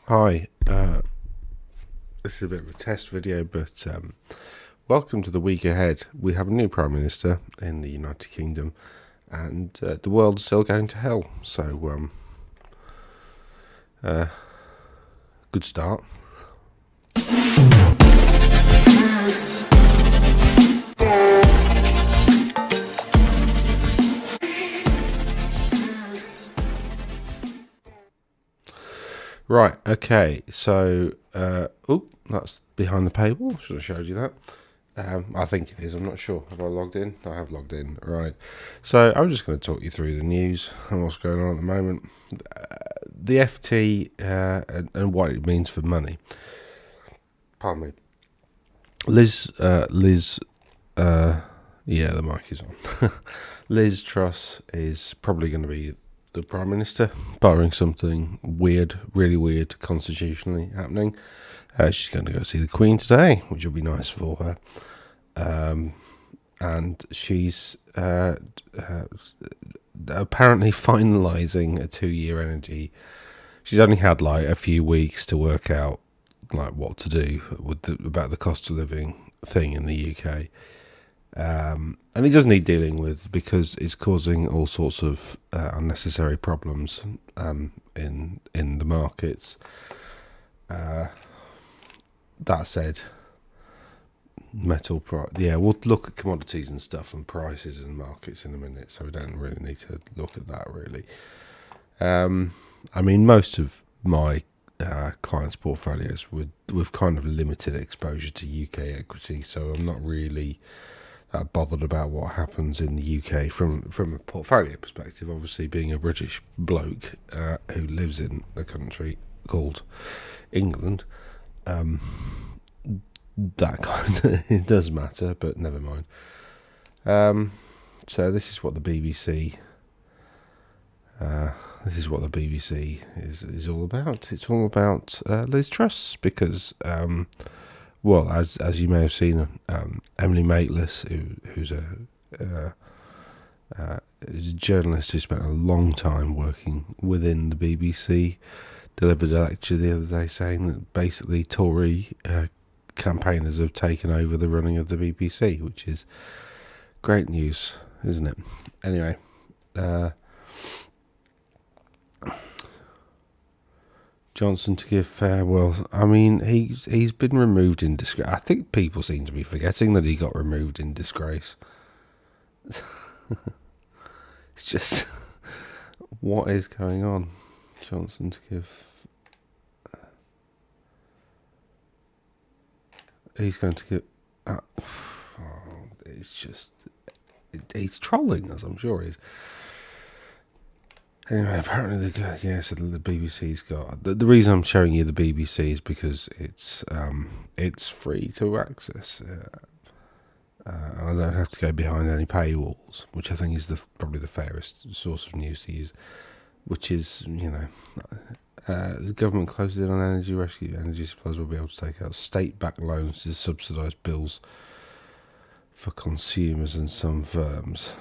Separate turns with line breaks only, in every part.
Hi, this is a bit of a test video, but welcome to the week ahead. We have a new Prime Minister in the United Kingdom, and the world's still going to hell. So, good start. Right, okay, so, that's behind the paywall. Should have showed you that. I think it is, I'm not sure. Have I logged in? I have logged in, right. So, I'm just going to talk you through the news and what's going on at the moment. The FT and what it means for money. Pardon me. Liz, yeah, the mic is on. Liz Truss is probably going to be the Prime Minister, barring something weird, really weird, constitutionally happening. She's going to go see the Queen today, which will be nice for her. And she's apparently finalising a 2-year energy. She's only had like a few weeks to work out like what to do with about the cost of living thing in the UK. And it does need dealing with because it's causing all sorts of unnecessary problems in the markets. That said, we'll look at commodities and stuff and prices and markets in a minute, so we don't really need to look at that really. I mean, most of my clients' portfolios with kind of limited exposure to UK equity, so I'm not really bothered about what happens in the UK from a portfolio perspective. Obviously, being a British bloke who lives in a country called England, that kind of it does matter, but never mind. So this is what the BBC. This is what the BBC is all about. It's all about Liz Truss because, well, as you may have seen, Emily Maitlis, who's a journalist who spent a long time working within the BBC, delivered a lecture the other day saying that basically Tory campaigners have taken over the running of the BBC, which is great news, isn't it? Anyway, Johnson to give farewell. I mean, he's been removed in disgrace. I think people seem to be forgetting that he got removed in disgrace. It's just what is going on? Johnson to give. He's going to give. It's just he's trolling us. I'm sure he's. Anyway, apparently so the BBC's got the reason I'm showing you the BBC is because it's free to access, and I don't have to go behind any paywalls, which I think is probably the fairest source of news to use. Which is, the government closes in on energy rescue. Energy suppliers will be able to take out state-backed loans to subsidise bills for consumers and some firms.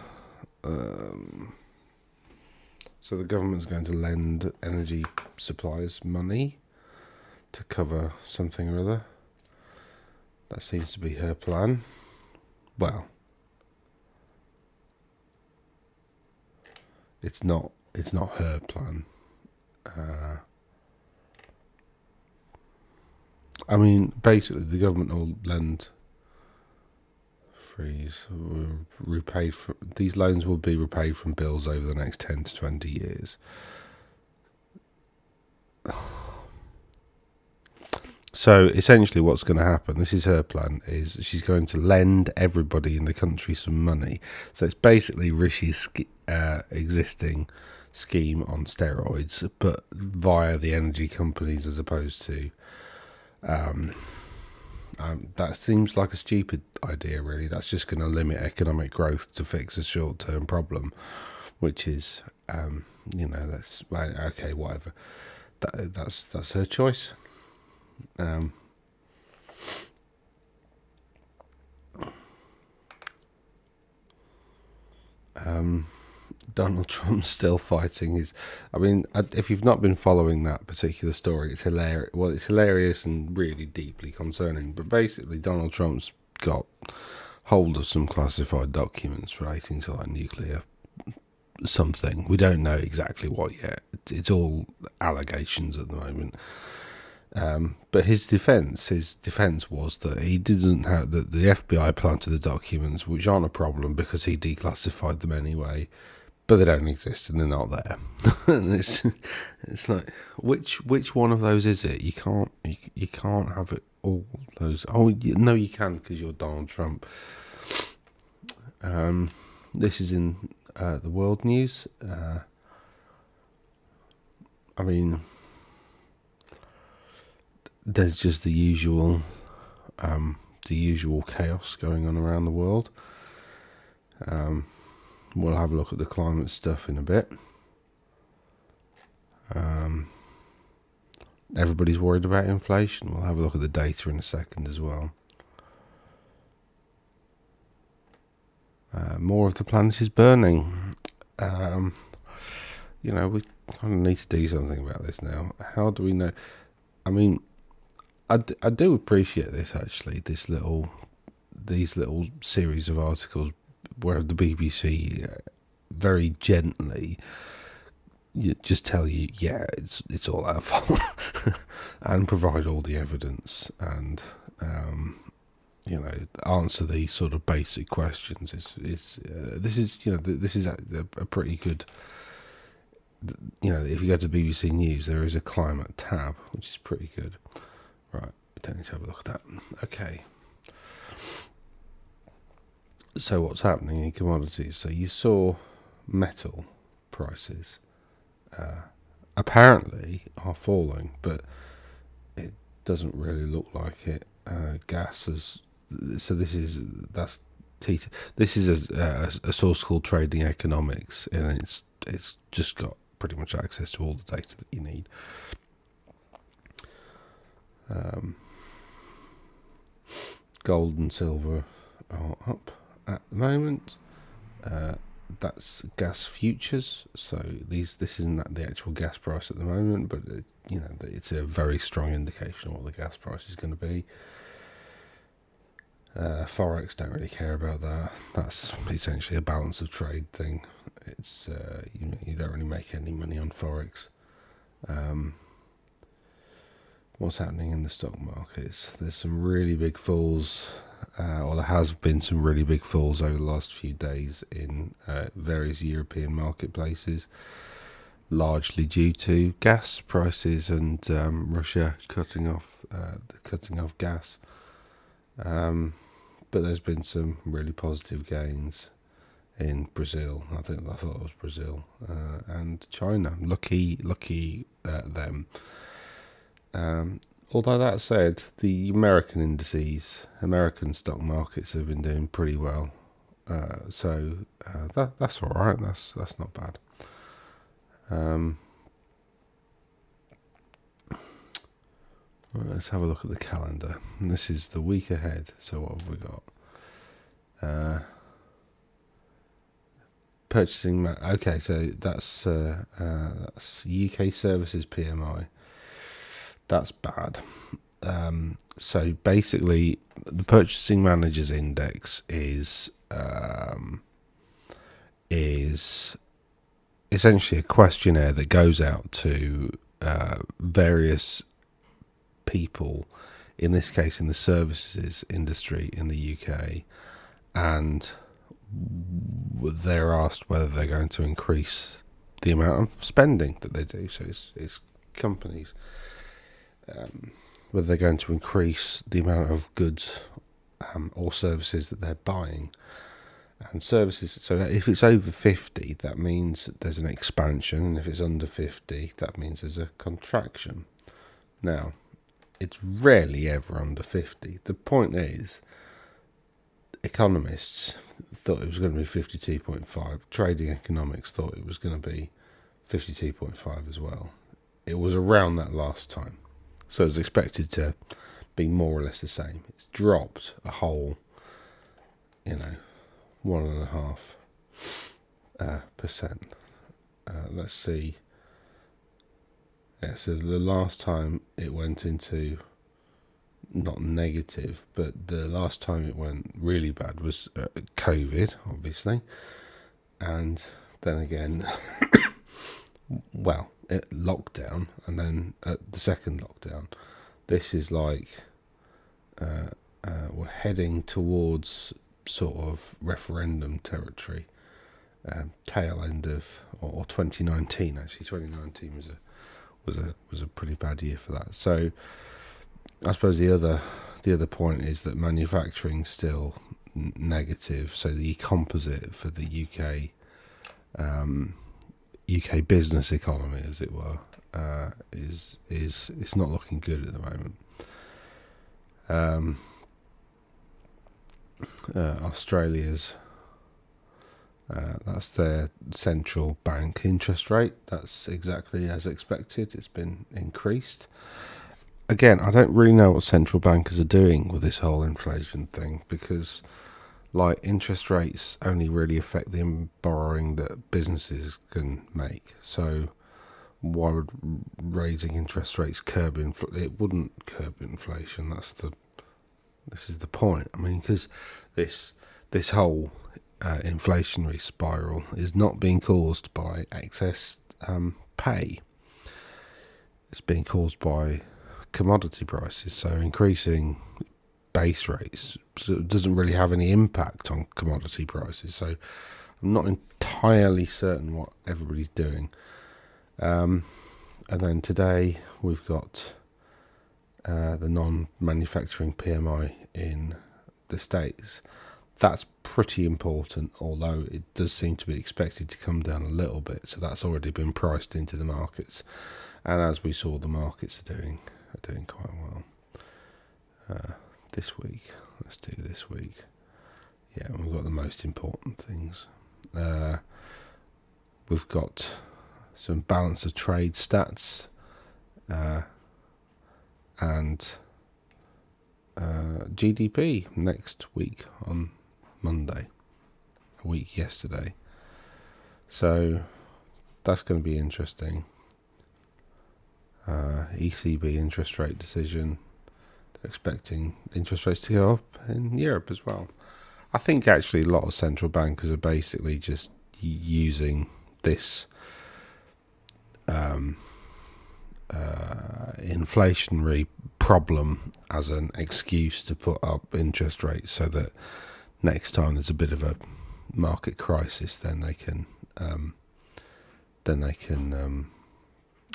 So the government's going to lend energy suppliers money to cover something or other. That seems to be her plan. Well, it's not her plan. I mean, basically, the government will lend. These loans will be repaid from bills over the next 10 to 20 years. So essentially what's going to happen, this is her plan, is she's going to lend everybody in the country some money. So it's basically Rishi's existing scheme on steroids, but via the energy companies as opposed to... that seems like a stupid idea, really. That's just going to limit economic growth to fix a short-term problem, which is, that's okay, whatever. That's her choice. Donald Trump's still fighting his. I mean, if you've not been following that particular story, it's hilarious. Well, it's hilarious and really deeply concerning. But basically, Donald Trump's got hold of some classified documents relating to like nuclear something. We don't know exactly what yet. It's all allegations at the moment. But his defense was that he didn't have that the FBI planted the documents, which aren't a problem because he declassified them anyway. But they don't exist and they're not there. And it's like which one of those is it? You can't have it all those. Oh no, you can because you're Donald Trump. This is in the world news. I mean, there's just the usual chaos going on around the world. We'll have a look at the climate stuff in a bit. Everybody's worried about inflation. We'll have a look at the data in a second as well. More of the planet is burning. We kind of need to do something about this now. How do we know? I mean, I do appreciate this actually. These little series of articles where the BBC very gently just tell you, yeah, it's all our fault, and provide all the evidence and answer these sort of basic questions. This is a pretty good. If you go to BBC News, there is a climate tab, which is pretty good. Right, we don't need to have a look at that. Okay. So what's happening in commodities? So you saw metal prices apparently are falling, but it doesn't really look like it. Gas is this is a source called Trading Economics, and it's just got pretty much access to all the data that you need. Gold and silver are up at the moment. That's gas futures, so this isn't the actual gas price at the moment, but it's a very strong indication of what the gas price is going to be. Forex don't really care about that. That's essentially a balance of trade thing. It's you don't really make any money on Forex. What's happening in the stock markets? There's some really big falls, or there has been some really big falls over the last few days in various European marketplaces, largely due to gas prices and Russia cutting off gas. But there's been some really positive gains in Brazil. I thought it was Brazil and China. Lucky them. Although that said, the American indices, American stock markets have been doing pretty well. So that's all right. That's not bad. Let's have a look at the calendar. And this is the week ahead. So what have we got? Purchasing. Okay, so that's UK Services PMI. That's bad. So basically, the Purchasing Managers Index is essentially a questionnaire that goes out to various people, in this case in the services industry in the UK, and they're asked whether they're going to increase the amount of spending that they do. So it's companies, whether they're going to increase the amount of goods or services that they're buying. And services, so if it's over 50, that means there's an expansion, and if it's under 50, that means there's a contraction. Now, it's rarely ever under 50. The point is, economists thought it was going to be 52.5. Trading Economics thought it was going to be 52.5 as well. It was around that last time. So it was expected to be more or less the same. It's dropped a whole, 1.5. percent. Let's see. Yeah, so the last time it went into not negative, but the last time it went really bad was COVID, obviously, and then again, well, lockdown, and then the second lockdown. This is like we're heading towards sort of referendum territory. Tail end of or 2019, actually 2019 was a pretty bad year for that. So I suppose the other point is that manufacturing's still negative. So the composite for the UK business economy, as it were, is it's not looking good at the moment. Australia's that's their central bank interest rate. That's exactly as expected. It's been increased. Again, I don't really know what central bankers are doing with this whole inflation thing, because like interest rates only really affect the borrowing that businesses can make. So why would raising interest rates curb it wouldn't curb inflation. This is the point. I mean, because this whole inflationary spiral is not being caused by excess pay. It's being caused by commodity prices. So increasing base rates doesn't really have any impact on commodity prices. So I'm not entirely certain what everybody's doing. And then today we've got the non-manufacturing PMI in the States. That's pretty important, although it does seem to be expected to come down a little bit. So that's already been priced into the markets, and as we saw, the markets are doing quite well this week. Let's do this week. Yeah, we've got the most important things. We've got some balance of trade stats, and GDP next week on Monday, a week yesterday. So that's going to be interesting. ECB interest rate decision. They're expecting interest rates to go up in Europe as well. I think actually a lot of central bankers are basically just using this inflationary problem as an excuse to put up interest rates, so that next time there's a bit of a market crisis, then they can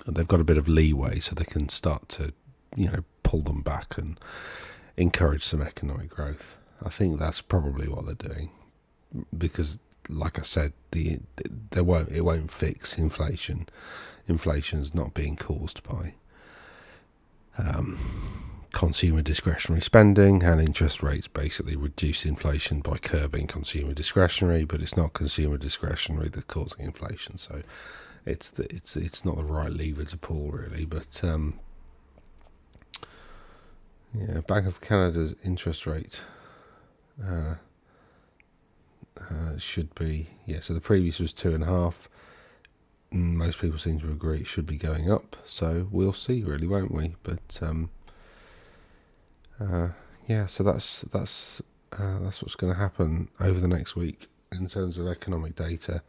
they've got a bit of leeway, so they can start to pull them back and encourage some economic growth. I think that's probably what they're doing, because like I said, it won't fix inflation. Inflation's not being caused by consumer discretionary spending, and interest rates basically reduce inflation by curbing consumer discretionary, but it's not consumer discretionary that's causing inflation. So it's not the right lever to pull, really. But Bank of Canada's interest rate should be, so the previous was 2.5. Most people seem to agree it should be going up, so we'll see, really, won't we? But so that's what's going to happen over the next week in terms of economic data.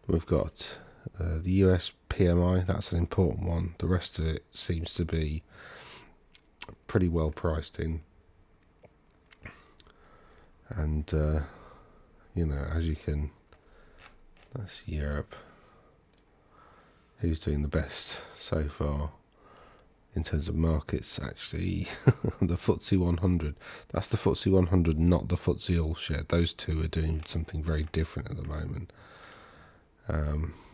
We've got the US PMI. That's an important one. The rest of it seems to be pretty well priced in, and as you can, that's Europe. Who's doing the best so far in terms of markets? Actually, the FTSE 100. That's the FTSE 100, not the FTSE All-Share. Those two are doing something very different at the moment.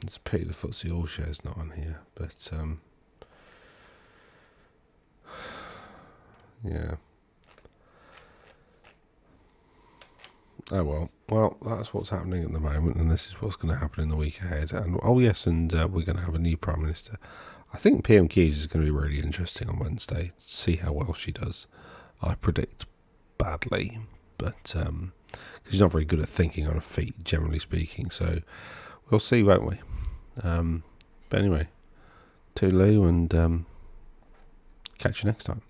It's a pity the FTSE All-Share is not on here, but yeah. Oh well, that's what's happening at the moment, and this is what's going to happen in the week ahead. And we're going to have a new Prime Minister. I think PMQs is going to be really interesting on Wednesday. See how well she does. I predict badly, but he's not very good at thinking on her feet, generally speaking. So we'll see, won't we? But anyway, toodaloo, and catch you next time.